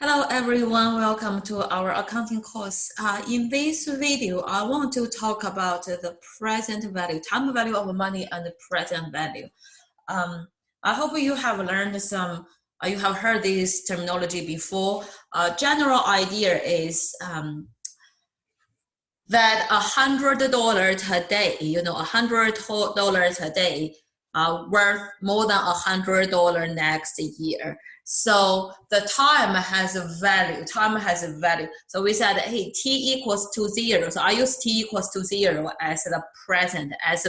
Hello everyone, welcome to our accounting course. In this video, I want to talk about the present value, time value of money and the present value. I hope you have learned some, you have heard this terminology before. General idea is that $100 today, $100 today worth more than $100 next year. So the time has a value. Time has a value. So we said, hey, t equals to 0. So I use t equals to 0 as the present, as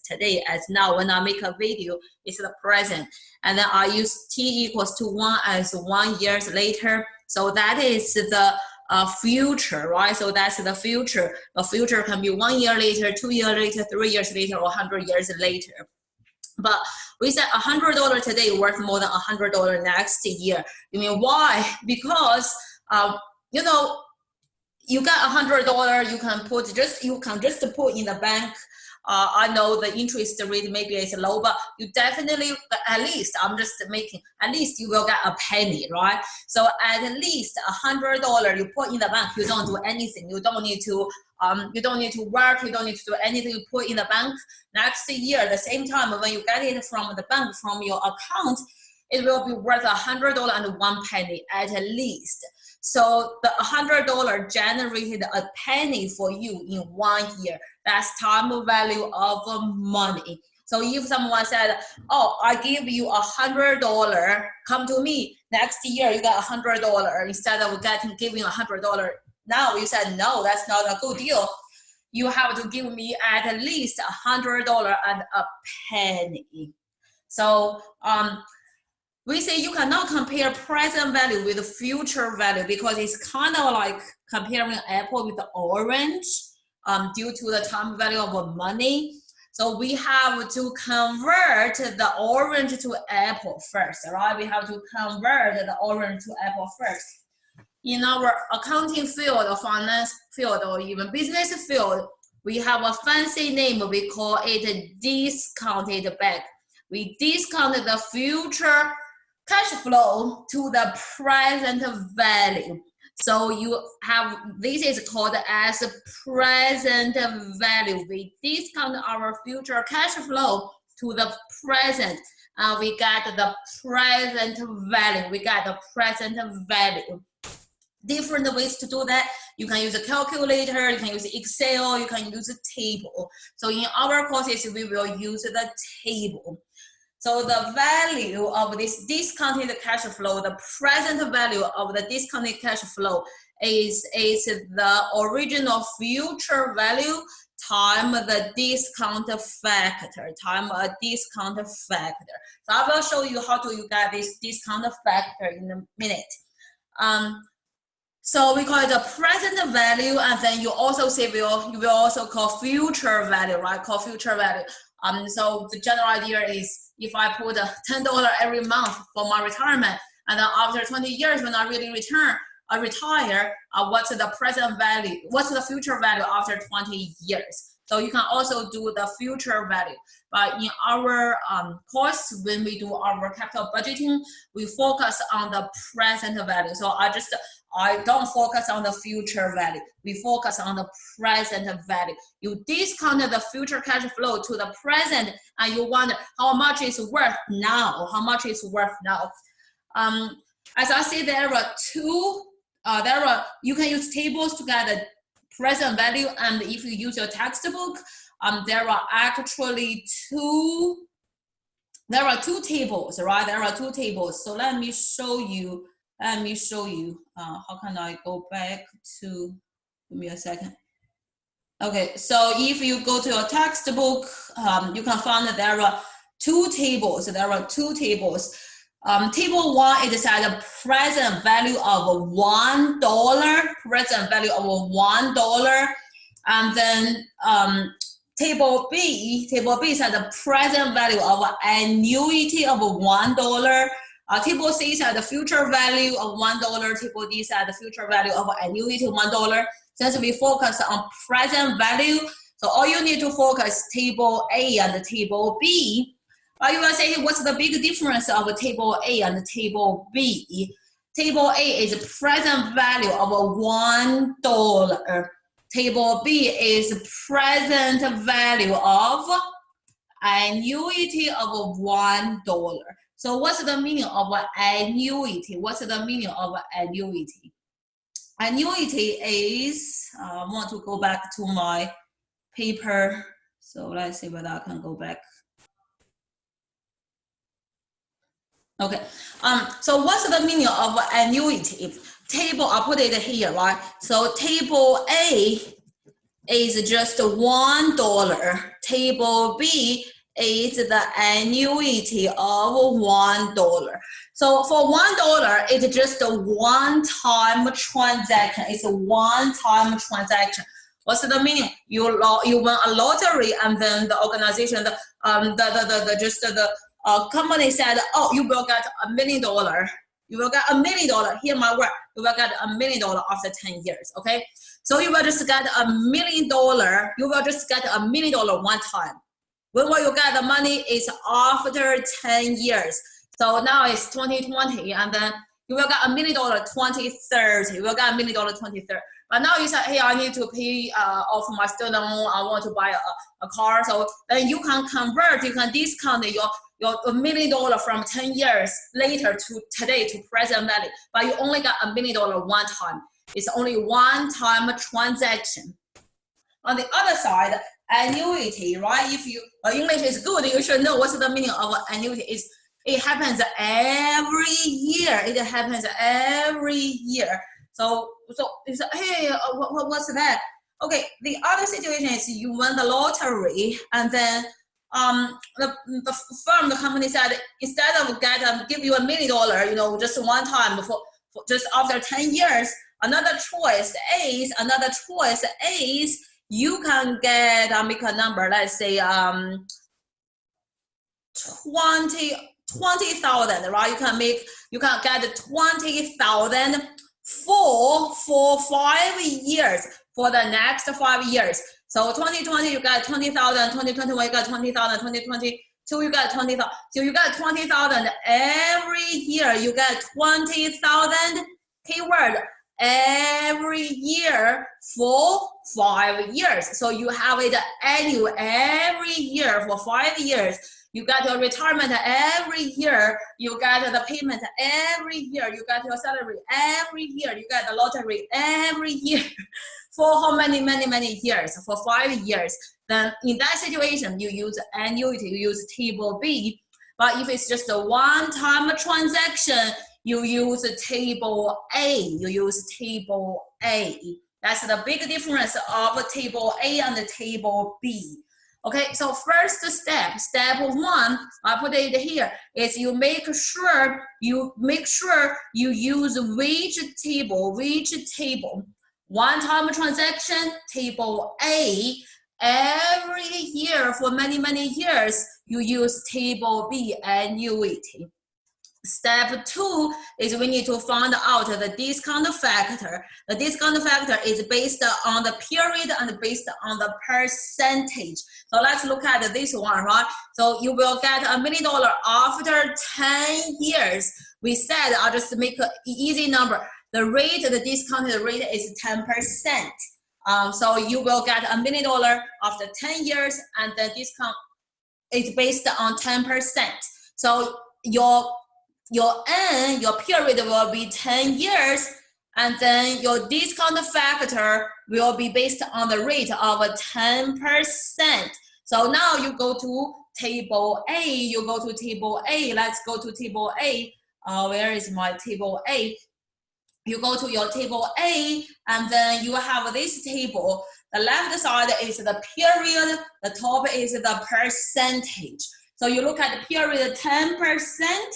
today, as now. When I make a video, it's the present. And then I use t equals to 1 as 1 year later. So that is the future, right? So that's the future. The future can be 1 year later, 2 years later, 3 years later, or 100 years later. But we said $100 today worth more than $100 next year. You mean why? Because you got $100. You can just put in the bank. I know the interest rate maybe is low, but you definitely, at least at least you will get a penny, right? So at least $100 you put in the bank, you don't do anything. You don't need to work, you don't need to do anything. You put in the bank. Next year, at the same time, when you get it from the bank, from your account, it will be worth $100 and 1 penny at least. So the $100 generated a penny for you in 1 year. That's time value of money. So if someone said, oh, I give you $100, come to me, next year you got $100 instead of giving $100. Now you said, no, that's not a good deal. You have to give me at least $100 and a penny. So we say you cannot compare present value with future value because it's kind of like comparing apple with the orange due to the time value of money. So we have to convert the orange to apple first, right? We have to convert the orange to apple first. In our accounting field or finance field or even business field, we have a fancy name. We call it discounted back. We discount the future cash flow to the present value. So you have, this is called as present value. We discount our future cash flow to the present. We got the present value. We got the present value. Different ways to do that. You can use a calculator, you can use Excel, you can use a table. So in our courses, we will use the table. So the value of this discounted cash flow, the present value of the discounted cash flow is the original future value time the discount factor, time a discount factor. So I will show you how to get this discount factor in a minute. So we call it the present value, and then you also say you will also call future value, right? Call future value. So the general idea is if I put $10 every month for my retirement, and then after 20 years when I really retire, what's the present value? What's the future value after 20 years? So you can also do the future value. But in our course, when we do our capital budgeting, we focus on the present value. So I don't focus on the future value. We focus on the present value. You discount the future cash flow to the present, and you wonder how much is worth now. How much is worth now? As I say, there are two. You can use tables to get the present value, and if you use your textbook, there are actually two. There are two tables, right? There are two tables. So let me show you. How can I go back to? Give me a second. Okay, so if you go to your textbook, you can find that there are two tables. Table 1 is at the present value of $1. Present value of $1, and then table B is at the present value of annuity of $1. Table C is at the future value of $1. Table D is at the future value of annuity of $1. Since we focus on present value, so all you need to focus table A and table B. You will say, hey, what's the big difference of table A and table B? Table A is present value of $1. Table B is present value of annuity of $1. So what's the meaning of annuity? What's the meaning of annuity? Annuity is, I want to go back to my paper. So let's see whether I can go back. Okay, so what's the meaning of annuity? Table, I'll put it here, right? So table A is just $1. Table B is the annuity of $1. So for $1, it's just a one-time transaction. It's a one-time transaction. What's the meaning? You won a lottery, and then the organization, the company said, oh, you will get $1 million. You will get $1 million. Hear my word. You will get $1 million after 10 years. Okay. So you will just get $1 million. You will just get $1 million one time. When will you get the money? Is after 10 years. So now it's 2020, and then you will get $1 million 2030. You will get $1 million 2030. But now you say, hey, I need to pay off my student loan. I want to buy a car. So then you can convert. You can discount your $1 million from 10 years later to today to present value. But you only got $1 million one time. It's only one-time transaction. On the other side, annuity, right? If you English is good, you should know what's the meaning of annuity. It happens every year. It happens every year. So it's hey, what's that? Okay, the other situation is you won the lottery, and then the firm, the company said, instead of give you $1 million, just one time for just after 10 years, another choice is you can get, make a number, let's say 20,000, right? You can get 20,000 for 5 years, for the next 5 years. So 2020 you got 20,000, 2021 you got 20,000, 2022 you got 20,000. So you got 20,000 every year. You get 20,000 keyword every year for 5 years. So you have it annual every year for 5 years. You got your retirement every year. You got the payment every year. You got your salary every year. You got the lottery every year. For how many years? For 5 years. Then in that situation, you use annuity, you use table B. But if it's just a one-time transaction, you use table A. You use table A. That's the big difference of table A and the table B. Okay, so first step 1, I put it here, is you make sure you use which table. One-time transaction, table A. Every year for many years, you use table B, annuity. Step 2 is we need to find out the discount factor. The discount factor is based on the period and based on the percentage. So let's look at this one, right? So you will get $1 million after 10 years. We said, I'll just make an easy number. The discounted rate is 10%. So you will get $1 million after 10 years, and the discount is based on 10%. So your period will be 10 years, and then your discount factor will be based on the rate of 10%. So now you go to table A. Let's go to table A. Where is my table A? You go to your table A, and then you have this table. The left side is the period, the top is the percentage. So you look at the period 10%.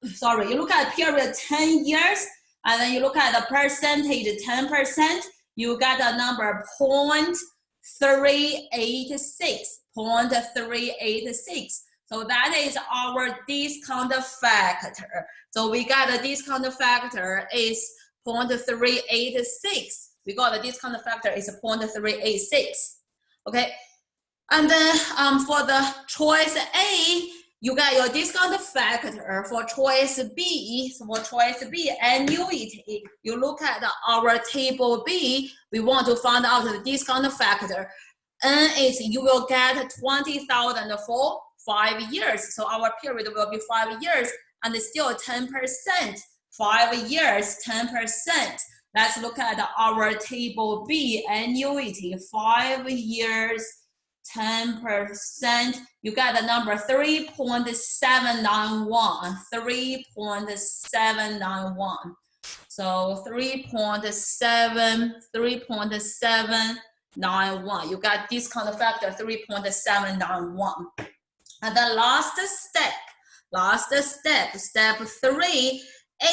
You look at the period 10 years, and then you look at the percentage 10%, you get a number 0.386. So that is our discount factor. So we got the discount factor is 0.386. We got the discount factor is 0.386. Okay. And then for the choice A, you got your discount factor for choice B. So for choice B, annuity, you look at our table B, we want to find out the discount factor. N is you will get 20,000 for 5 years. So our period will be 5 years and it's still 10%. 5 years, 10%. Let's look at our table B, annuity, 5 years, 10%. You got the number 3.791. 3.791. So 3.791. You got discount factor 3.791. And the last step, step 3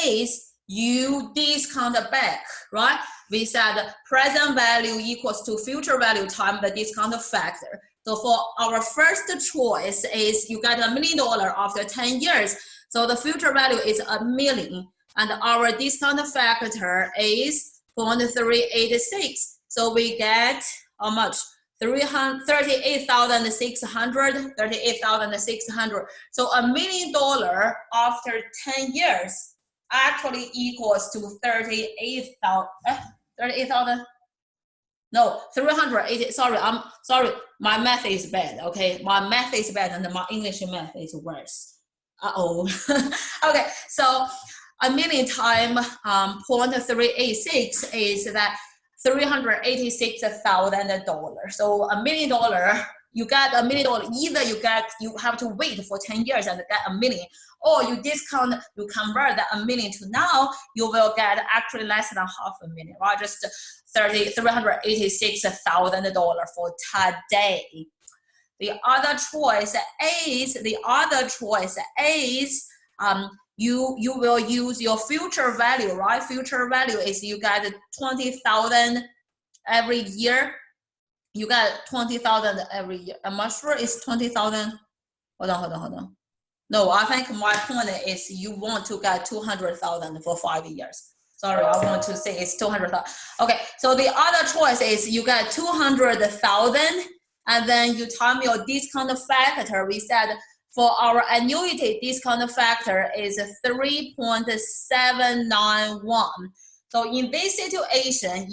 is you discount back, right? We said present value equals to future value times the discount factor. So for our first choice is you got $1 million after 10 years. So the future value is $1 million. And our discount factor is 0.386. So we get how much? 38,600, 38,600. So $1 million after 10 years actually equals to 38,000. No, 380. Sorry, I'm sorry. My math is bad. Okay, my math is bad, and my English math is worse. Okay, so $1 million times 0.386 is that $386,000. So $1 million, you get $1 million. Either you have to wait for 10 years and get $1 million, or you discount, you convert that $1 million to now, you will get actually less than $500,000, right? Just $386,000 for today. The other choice is you will use your future value, right? Future value is you got 20,000 every year. You got 20,000 every year. I'm not sure it's 20,000. Hold on. No, I think my point is you want to get 200,000 for 5 years. Sorry, I want to say it's 200,000. Okay, so the other choice is you got 200,000 and then you time your discount factor. We said for our annuity, discount factor is 3.791. So in this situation,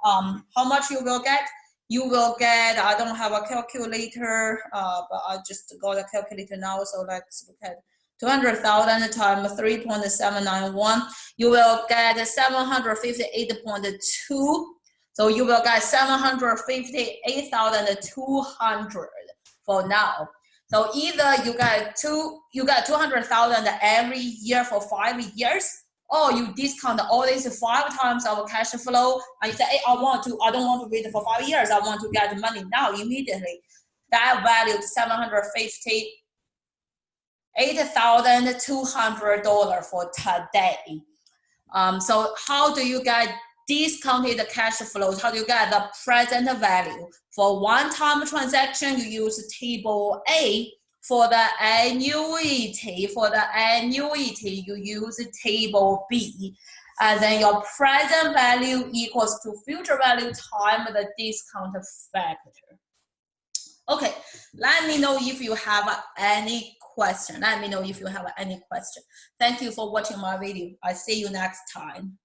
how much you will get? You will get, I don't have a calculator, but I just got a calculator now. So let's look at 200,000 times 3.791. You will get 758.2. So you will get 758,200 for now. So either you got 200,000 every year for 5 years, or you discount all these 5 times our cash flow, and you say, hey, I don't want to wait for 5 years. I want to get money now immediately. That value is $758,200 for today. So how do you get discounted cash flows? How do you get the present value? For one-time transaction, you use table A. For the annuity, you use table B. And then your present value equals to future value times the discount factor. Okay, let me know if you have any question. Thank you for watching my video. I'll see you next time.